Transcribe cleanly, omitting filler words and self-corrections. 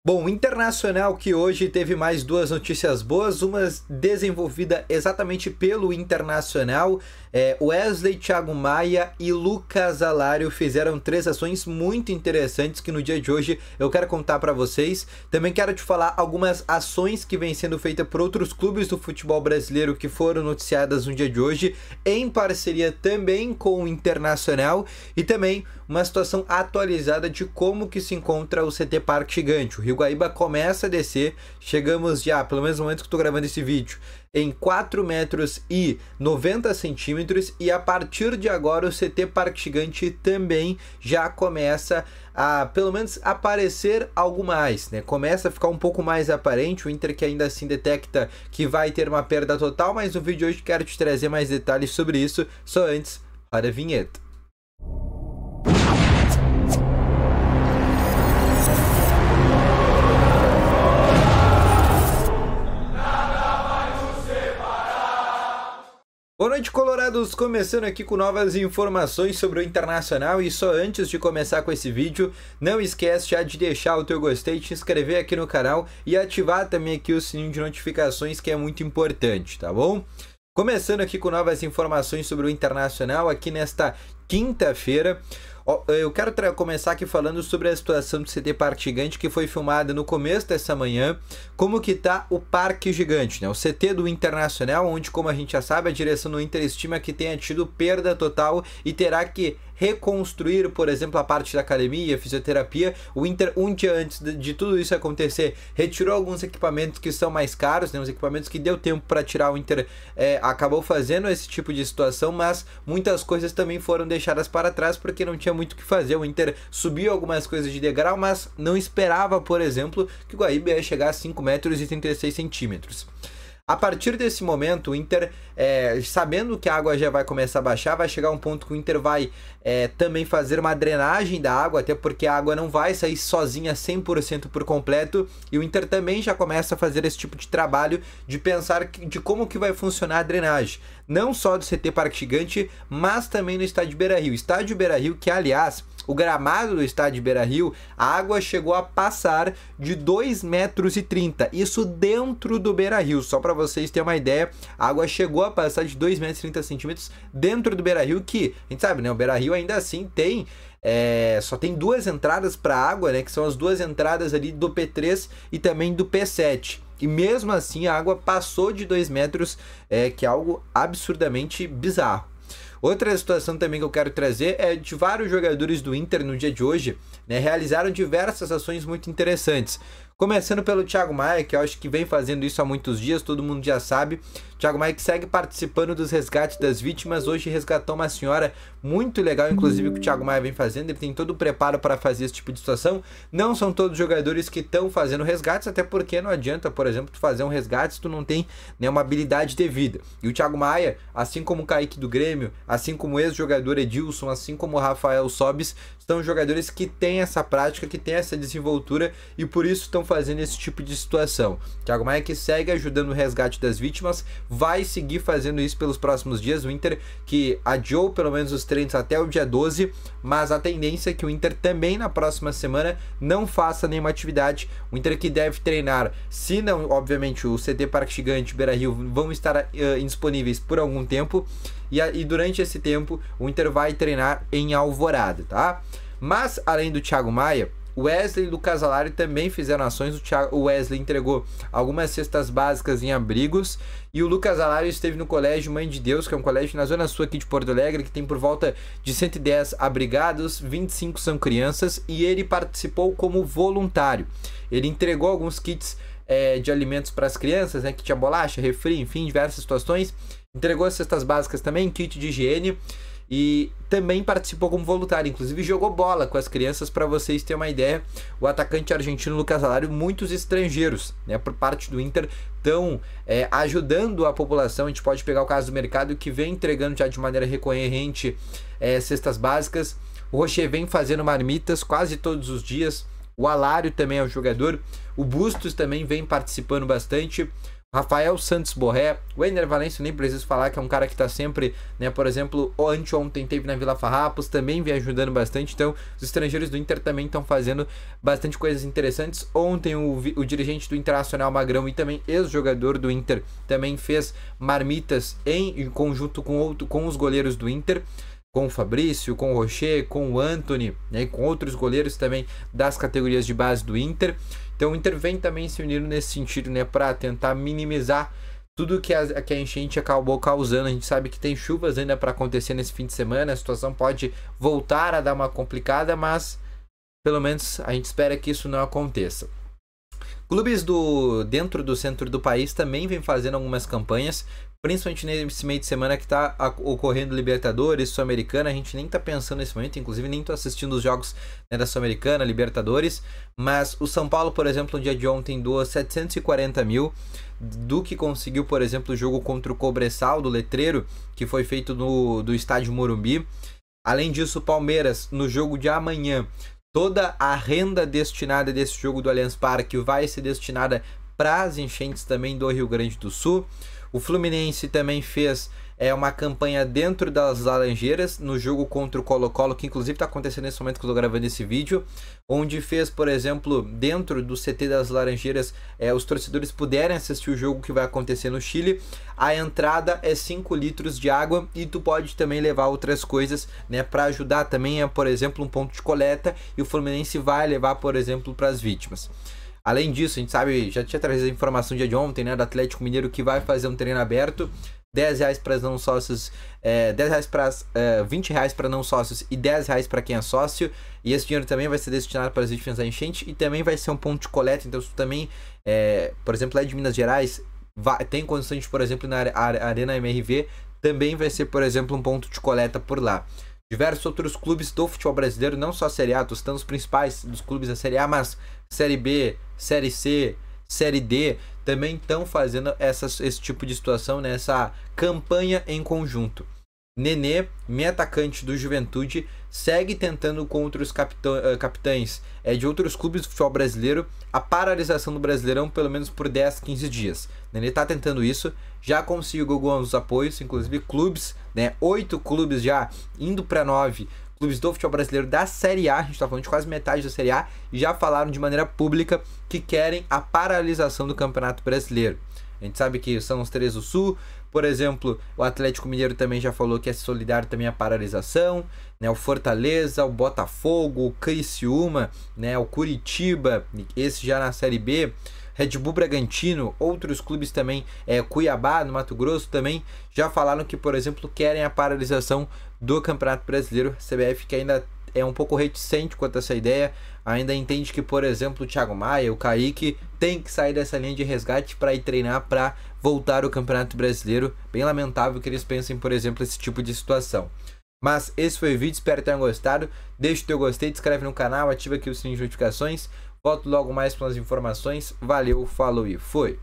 Bom, o Internacional que hoje teve mais duas notícias boas, uma desenvolvida exatamente pelo Internacional. Wesley, Thiago Maia e Lucas Alário fizeram três ações muito interessantes que no dia de hoje eu quero contar para vocês. Também quero te falar algumas ações que vêm sendo feitas por outros clubes do futebol brasileiro que foram noticiadas no dia de hoje, em parceria também com o Internacional, e também uma situação atualizada de como que se encontra o CT Parque Gigante. O Rio Guaíba começa a descer, chegamos já, pelo menos no momento que estou gravando esse vídeo, em 4 metros e 90 centímetros, e a partir de agora o CT Parque Gigante também já começa a, pelo menos, aparecer algo mais, né? Começa a ficar um pouco mais aparente, o Inter que ainda assim detecta que vai ter uma perda total, mas no vídeo de hoje quero te trazer mais detalhes sobre isso. Só antes, para a vinheta. Boa noite, colorados! Começando aqui com novas informações sobre o Internacional, e só antes de começar com esse vídeo, não esquece já de deixar o teu gostei, te inscrever aqui no canal e ativar também aqui o sininho de notificações, que é muito importante, tá bom? Começando aqui com novas informações sobre o Internacional aqui nesta quinta-feira. Eu quero começar aqui falando sobre a situação do CT Parque Gigante, que foi filmada no começo dessa manhã. Como que tá o Parque Gigante, né? O CT do Internacional, onde, como a gente já sabe, a direção do Inter estima que tenha tido perda total e terá que reconstruir, por exemplo, a parte da academia, fisioterapia. O Inter, um dia antes de tudo isso acontecer, retirou alguns equipamentos que são mais caros, né? Os equipamentos que deu tempo para tirar. O Inter acabou fazendo esse tipo de situação, mas muitas coisas também foram deixadas para trás porque não tinha muito o que fazer. O Inter subiu algumas coisas de degrau, mas não esperava, por exemplo, que o Guaíba ia chegar a 5 metros e 36 centímetros. A partir desse momento, o Inter, sabendo que a água já vai começar a baixar, vai chegar um ponto que o Inter vai também fazer uma drenagem da água, até porque a água não vai sair sozinha 100% por completo, e o Inter também já começa a fazer esse tipo de trabalho de pensar de como que vai funcionar a drenagem, não só do CT Parque Gigante, mas também no estádio Beira-Rio. Estádio Beira-Rio que, aliás, o gramado do estádio Beira-Rio, a água chegou a passar de 2,30 metros, isso dentro do Beira-Rio, só para vocês terem uma ideia, a água chegou a passar de 2,30 metros dentro do Beira-Rio, que a gente sabe, né, o Beira-Rio ainda assim tem, só tem duas entradas para água, né, que são as duas entradas ali do P3 e também do P7. E mesmo assim a água passou de 2 metros, que é algo absurdamente bizarro. Outra situação também que eu quero trazer é de vários jogadores do Inter no dia de hoje, né, realizaram diversas ações muito interessantes. Começando pelo Thiago Maia, que eu acho que vem fazendo isso há muitos dias, todo mundo já sabe. Thiago Maia que segue participando dos resgates das vítimas. Hoje resgatou uma senhora muito legal, inclusive, que o Thiago Maia vem fazendo. Ele tem todo o preparo para fazer esse tipo de situação. Não são todos os jogadores que estão fazendo resgates, até porque não adianta, por exemplo, tu fazer um resgate se tu não tem, né, uma habilidade devida. E o Thiago Maia, assim como o Kaique do Grêmio, assim como o ex-jogador Edilson, assim como o Rafael Sobis, são jogadores que têm essa prática, que têm essa desenvoltura e por isso estão fazendo esse tipo de situação. Thiago Maia que segue ajudando o resgate das vítimas, vai seguir fazendo isso pelos próximos dias. O Inter que adiou pelo menos os treinos até o dia 12, mas a tendência é que o Inter também na próxima semana não faça nenhuma atividade. O Inter que deve treinar, se não, obviamente, o CT Parque Gigante e Beira-Rio vão estar indisponíveis por algum tempo, e durante esse tempo o Inter vai treinar em Alvorada, tá? Mas além do Thiago Maia, o Wesley e Lucas Alário também fizeram ações. O Wesley entregou algumas cestas básicas em abrigos, e o Lucas Alário esteve no colégio Mãe de Deus, que é um colégio na zona sul aqui de Porto Alegre, que tem por volta de 110 abrigados, 25 são crianças, e ele participou como voluntário. Ele entregou alguns kits de alimentos para as crianças, né, que tinha bolacha, refri, enfim, diversas situações. Entregou as cestas básicas também, kit de higiene, e também participou como voluntário, inclusive jogou bola com as crianças. Para vocês terem uma ideia, o atacante argentino Lucas Alário, muitos estrangeiros, né, por parte do Inter, estão ajudando a população. A gente pode pegar o caso do Mercado, que vem entregando já de maneira recorrente cestas básicas. O Rocher vem fazendo marmitas quase todos os dias. O Alário também é um jogador. O Bustos também vem participando bastante. Rafael Santos Borré, o Ener Valencia, nem preciso falar, que é um cara que tá sempre, né, por exemplo, anteontem teve na Vila Farrapos, também vem ajudando bastante, então os estrangeiros do Inter também estão fazendo bastante coisas interessantes. Ontem o dirigente do Internacional, Magrão, e também ex-jogador do Inter, também fez marmitas em conjunto com os goleiros do Inter, com o Fabrício, com o Rocher, com o Antony, né, e com outros goleiros também das categorias de base do Inter. Então o Inter vem também se unindo nesse sentido, né, para tentar minimizar tudo que a enchente acabou causando. A gente sabe que tem chuvas ainda para acontecer nesse fim de semana, a situação pode voltar a dar uma complicada, mas pelo menos a gente espera que isso não aconteça. Clubes dentro do centro do país também vem fazendo algumas campanhas, principalmente nesse meio de semana que está ocorrendo Libertadores, Sul-Americana. A gente nem está pensando nesse momento, inclusive nem estou assistindo os jogos, né, da Sul-Americana, Libertadores, mas o São Paulo, por exemplo, no dia de ontem doou 740 mil do que conseguiu, por exemplo, o jogo contra o Cobressal do Letreiro, que foi feito do estádio Morumbi. Além disso, o Palmeiras, no jogo de amanhã, toda a renda destinada desse jogo do Allianz Parque vai ser destinada para as enchentes também do Rio Grande do Sul. O Fluminense também fez uma campanha dentro das Laranjeiras no jogo contra o Colo-Colo, que inclusive está acontecendo nesse momento que eu estou gravando esse vídeo, onde fez, por exemplo, dentro do CT das Laranjeiras, os torcedores puderem assistir o jogo que vai acontecer no Chile. A entrada é 5 litros de água e tu pode também levar outras coisas, né, para ajudar também, por exemplo, um ponto de coleta, e o Fluminense vai levar, por exemplo, para as vítimas. Além disso, a gente sabe, já tinha trazido a informação dia de ontem, né, do Atlético Mineiro, que vai fazer um treino aberto, R$10 para não sócios, R$20 para não sócios e R$10 para quem é sócio. E esse dinheiro também vai ser destinado para as vítimas da enchente e também vai ser um ponto de coleta. Então, se tu também, por exemplo, lá de Minas Gerais, tem condições de, por exemplo, na Arena MRV, também vai ser, por exemplo, um ponto de coleta por lá. Diversos outros clubes do futebol brasileiro, não só a Série A, tô citando os principais dos clubes da Série A, mas Série B, Série C, Série D, também estão fazendo esse tipo de situação, nessa campanha em conjunto. Nenê, meio atacante do Juventude, segue tentando contra os capitães de outros clubes do futebol brasileiro a paralisação do Brasileirão pelo menos por 10, 15 dias. Nenê está tentando isso, já conseguiu alguns apoios, inclusive clubes, né, 8 clubes já indo para 9 clubes do futebol brasileiro da Série A, a gente está falando de quase metade da Série A, e já falaram de maneira pública que querem a paralisação do Campeonato Brasileiro. A gente sabe que são os 3 do Sul, por exemplo, o Atlético Mineiro também já falou que é solidário também à paralisação, né, o Fortaleza, o Botafogo, o Criciúma, né, o Curitiba, esse já na Série B, Red Bull Bragantino, outros clubes também, Cuiabá, no Mato Grosso, também já falaram que, por exemplo, querem a paralisação do Campeonato Brasileiro. A CBF, que ainda é um pouco reticente quanto a essa ideia, ainda entende que, por exemplo, o Thiago Maia, o Kaique, tem que sair dessa linha de resgate para ir treinar para voltar ao Campeonato Brasileiro. Bem lamentável que eles pensem, por exemplo, esse tipo de situação. Mas esse foi o vídeo, espero que tenham gostado. Deixa o teu gostei, te inscreve no canal, ativa aqui o sininho de notificações. Volto logo mais para as informações. Valeu, falou e foi!